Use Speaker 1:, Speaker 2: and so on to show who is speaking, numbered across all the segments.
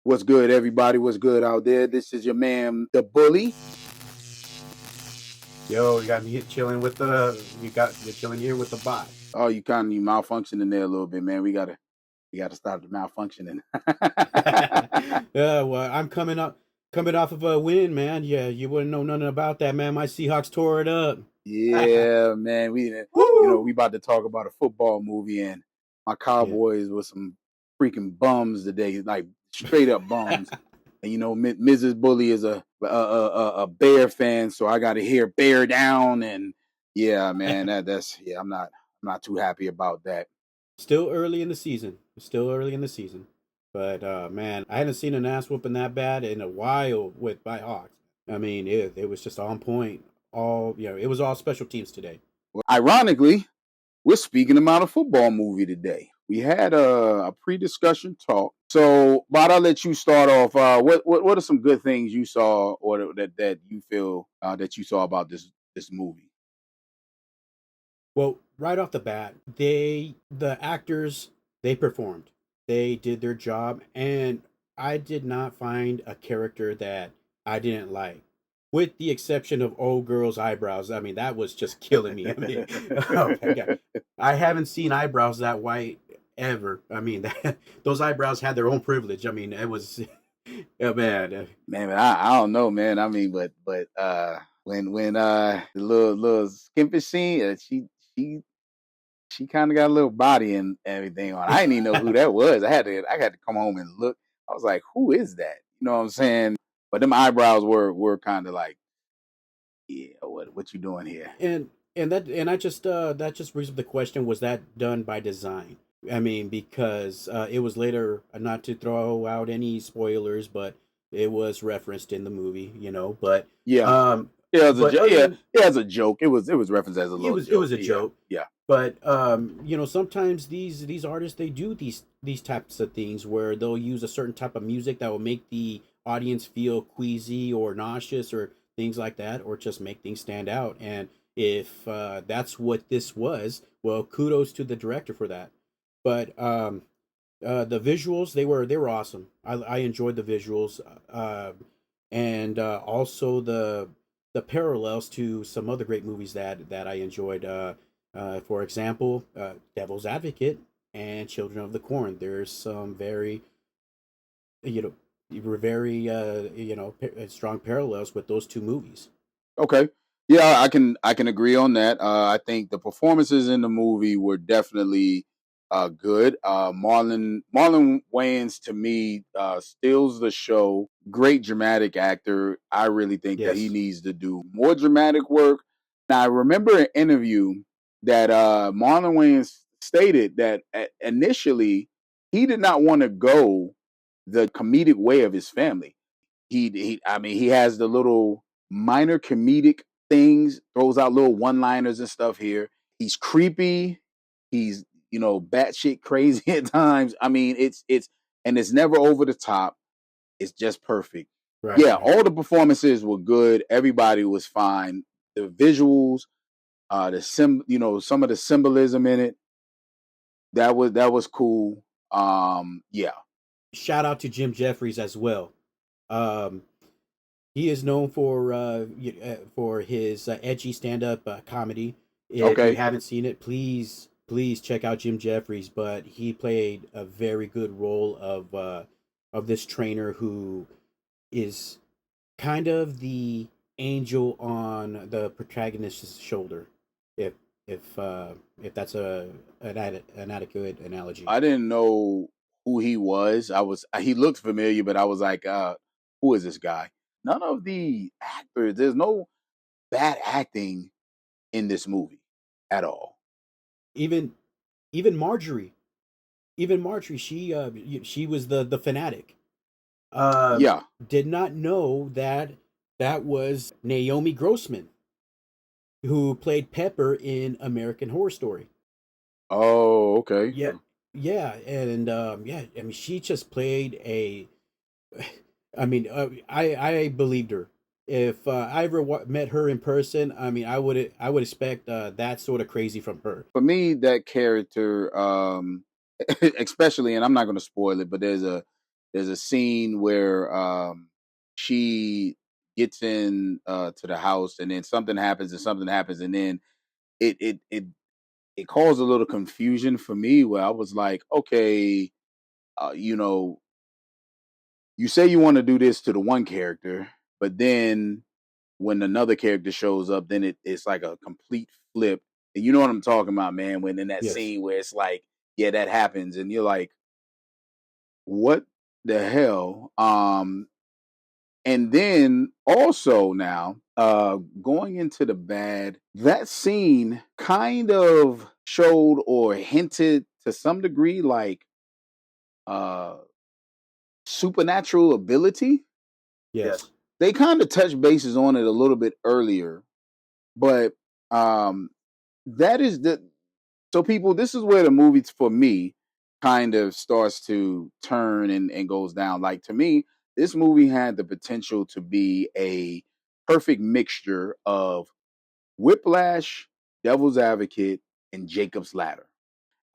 Speaker 1: What's good, everybody? What's good out there? This is your man, the bully.
Speaker 2: Yo, you got me chilling with you're chilling here with the bot.
Speaker 1: Oh, you kind of malfunctioning there a little bit, man. We gotta stop the malfunctioning.
Speaker 2: Yeah, well, I'm coming off of a win, man. Yeah, you wouldn't know nothing about that, man. My Seahawks tore it up.
Speaker 1: Yeah, man. We
Speaker 2: Woo!
Speaker 1: about to talk about a football movie, and my
Speaker 2: Yeah.
Speaker 1: Cowboys were some freaking bums today, like straight up bums. And Mrs. Bully is a Bear fan, so I got to hear Bear down, and yeah, man, that's yeah. I'm not too happy about that.
Speaker 2: Still early in the season. But man, I hadn't seen an ass whooping that bad in a while with my Hawks. I mean, it was just on point. It was all special teams today.
Speaker 1: Well, ironically, we're speaking about a football movie today. We had a pre-discussion talk. So, Bob, I'll let you start off. What are some good things you saw, or that you feel that you saw about this movie?
Speaker 2: Well, right off the bat, the actors, they performed. They did their job, and I did not find a character that I didn't like, with the exception of old girl's eyebrows. I mean, that was just killing me. I mean, oh my god, I haven't seen eyebrows that white ever. I mean, those eyebrows had their own privilege. I mean, it was, yeah, man.
Speaker 1: Man, I don't know, man. I mean, but when the little skimpish scene, she kind of got a little body and everything on. I didn't even know who that was. I had to come home and look. I was like, who is that? You know what I'm saying? But them eyebrows were kind of like, yeah, what you doing here?
Speaker 2: That just brings up the question: was that done by design? I mean, because it was later, not to throw out any spoilers, but it was referenced in the movie, But
Speaker 1: Yeah,
Speaker 2: um,
Speaker 1: yeah,
Speaker 2: but
Speaker 1: yeah, as a joke. It was referenced as a little
Speaker 2: it
Speaker 1: joke.
Speaker 2: was a joke.
Speaker 1: Yeah.
Speaker 2: But sometimes these artists, they do these types of things where they'll use a certain type of music that will make the audience feel queasy or nauseous or things like that, or just make things stand out. And if that's what this was, well, kudos to the director for that. But the visuals, they were awesome. I enjoyed the visuals, and also the parallels to some other great movies that I enjoyed. For example, Devil's Advocate and Children of the Corn. There's some very, you know, very strong parallels with those two movies.
Speaker 1: Okay. Yeah, I can agree on that. I think the performances in the movie were definitely good. Marlon Wayans to me steals the show. Great dramatic actor. I really think that he
Speaker 2: Yes.
Speaker 1: needs to do more dramatic work. Now I remember an interview that Marlon Wayans stated that initially he did not want to go the comedic way of his family. I mean, he has the little minor comedic things, throws out little one-liners and stuff here. He's creepy. He's batshit crazy at times. I mean, it's never over the top. It's just perfect.
Speaker 2: Right.
Speaker 1: Yeah,
Speaker 2: Right.
Speaker 1: all the performances were good. Everybody was fine. The visuals, some of the symbolism in it, that was cool. Yeah.
Speaker 2: Shout out to Jim Jeffries as well. Um, he is known for his edgy stand-up comedy. If you
Speaker 1: Okay.
Speaker 2: haven't seen it, please check out Jim Jeffries. But he played a very good role of this trainer who is kind of the angel on the protagonist's shoulder. If if that's an adequate analogy.
Speaker 1: I didn't know who he was. He looked familiar, but I was like, who is this guy? None of the actors. There's no bad acting in this movie at all.
Speaker 2: Even even Marjorie, she was the fanatic. Um,
Speaker 1: Yeah.
Speaker 2: did not know that that was Naomi Grossman, who played Pepper in American Horror Story.
Speaker 1: Oh, okay.
Speaker 2: Yeah, yeah, and yeah, I mean, she just played a. I mean, I believed her. If I ever met her in person, I mean, I would expect that sort of crazy from her.
Speaker 1: For me, that character, especially, and I'm not going to spoil it, but There's a scene where she gets in to the house, and then something happens, and something happens, and then it it it it caused a little confusion for me where I was like, okay, you know, you say you want to do this to the one character, but then when another character shows up, then it's like a complete flip. And you know what I'm talking about, man? When in that
Speaker 2: Yes.
Speaker 1: scene where it's like, yeah, that happens, and you're like, what the hell? And then also now, going into the bad, that scene kind of showed or hinted to some degree like uh supernatural ability.
Speaker 2: Yes.
Speaker 1: They kind of touched bases on it a little bit earlier, but um that is the so people, this is where the movie for me kind of starts to turn and goes down. Like to me, this movie had the potential to be a perfect mixture of Whiplash, Devil's Advocate, and Jacob's Ladder.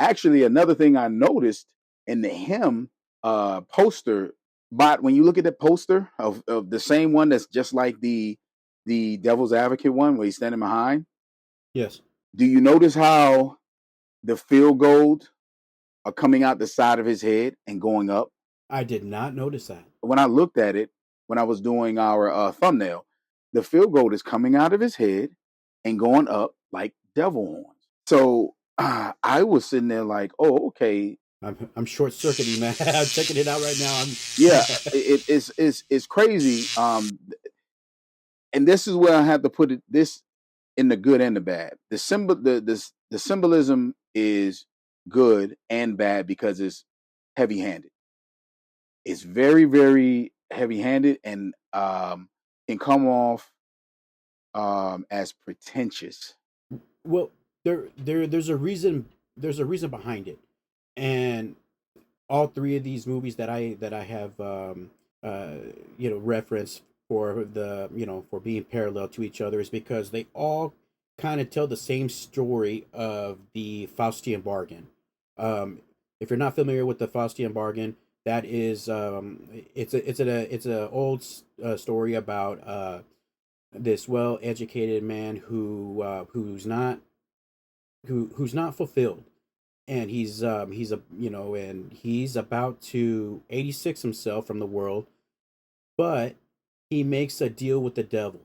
Speaker 1: Actually, another thing I noticed in the hymn poster, but when you look at the poster of the same one that's just like the Devil's Advocate one where he's standing behind,
Speaker 2: Yes.
Speaker 1: do you notice how the field gold are coming out the side of his head and going up?
Speaker 2: I did not notice that.
Speaker 1: When I looked at it, when I was doing our thumbnail, the field gold is coming out of his head and going up like devil horns. So I was sitting there like, oh, okay,
Speaker 2: I'm short circuiting, man. I'm checking it out right now.
Speaker 1: yeah, it's crazy. And this is where I have to put it this in the good and the bad. The symbolism is good and bad because it's heavy handed. It's very, very heavy handed and can come off as pretentious.
Speaker 2: Well, there's a reason. There's a reason behind it, and all three of these movies that I have uh, referenced for the for being parallel to each other is because they all kind of tell the same story of the Faustian bargain. Um, if you're not familiar with the Faustian bargain, that is it's a old story about this well educated man who's not fulfilled, and he's a and he's about to 86 himself from the world, but he makes a deal with the devil,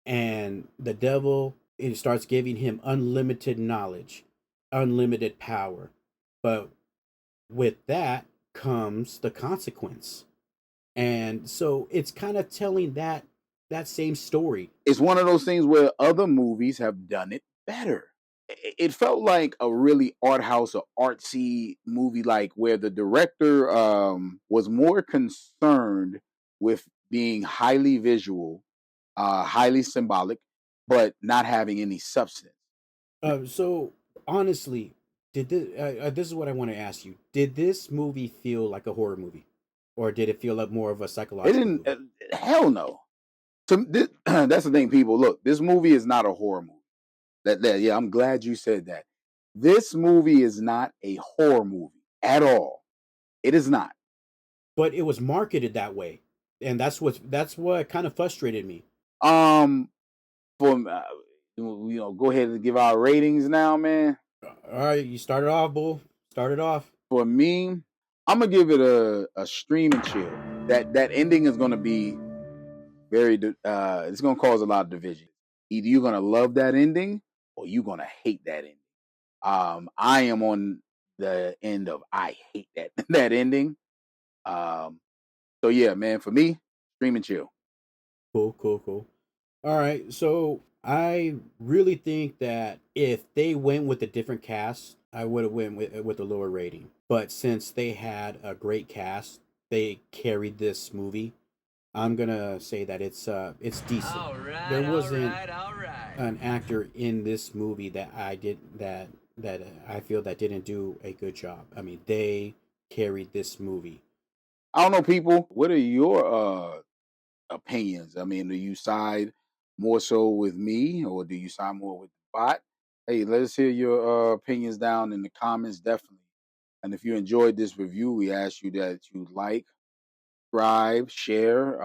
Speaker 2: and the devil, it starts giving him unlimited knowledge, unlimited power, but with that comes the consequence. And so it's kind of telling that same story.
Speaker 1: It's one of those things where other movies have done it better. It felt like a really art house or artsy movie, like where the director was more concerned with being highly visual, highly symbolic, but not having any substance.
Speaker 2: So honestly, this is what I want to ask you: did this movie feel like a horror movie, or did it feel like more of a
Speaker 1: It
Speaker 2: psychological
Speaker 1: didn't.
Speaker 2: movie?
Speaker 1: Hell no. That's the thing, people. Look, this movie is not a horror movie. Yeah, I'm glad you said that. This movie is not a horror movie at all. It is not.
Speaker 2: But it was marketed that way, and that's what kind of frustrated me.
Speaker 1: Um, for go ahead and give our ratings now, man.
Speaker 2: All right, you started off, bull. Started off.
Speaker 1: For me, I'm gonna give it a stream and chill. That ending is gonna be it's gonna cause a lot of division. Either you're gonna love that ending or you're gonna hate that ending. I am on the end of I hate that that ending. Um, so yeah, man, for me, stream and chill.
Speaker 2: Cool, cool, cool. All right, so I really think that if they went with a different cast, I would have went with a lower rating. But since they had a great cast, they carried this movie. I'm gonna say that it's decent.
Speaker 3: All right,
Speaker 2: There
Speaker 3: all
Speaker 2: wasn't
Speaker 3: right, all right.
Speaker 2: an actor in this movie that I feel that didn't do a good job. I mean, they carried this movie.
Speaker 1: I don't know, people. What are your opinions? I mean, do you side more so with me or do you side more with the bot? Hey, let us hear your opinions down in the comments. Definitely. And if you enjoyed this review, we ask you that you like, subscribe, share.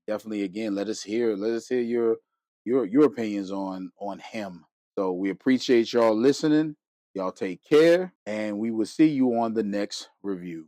Speaker 1: Definitely, again, let us hear your opinions on him. So we appreciate y'all listening. Y'all take care, and we will see you on the next review.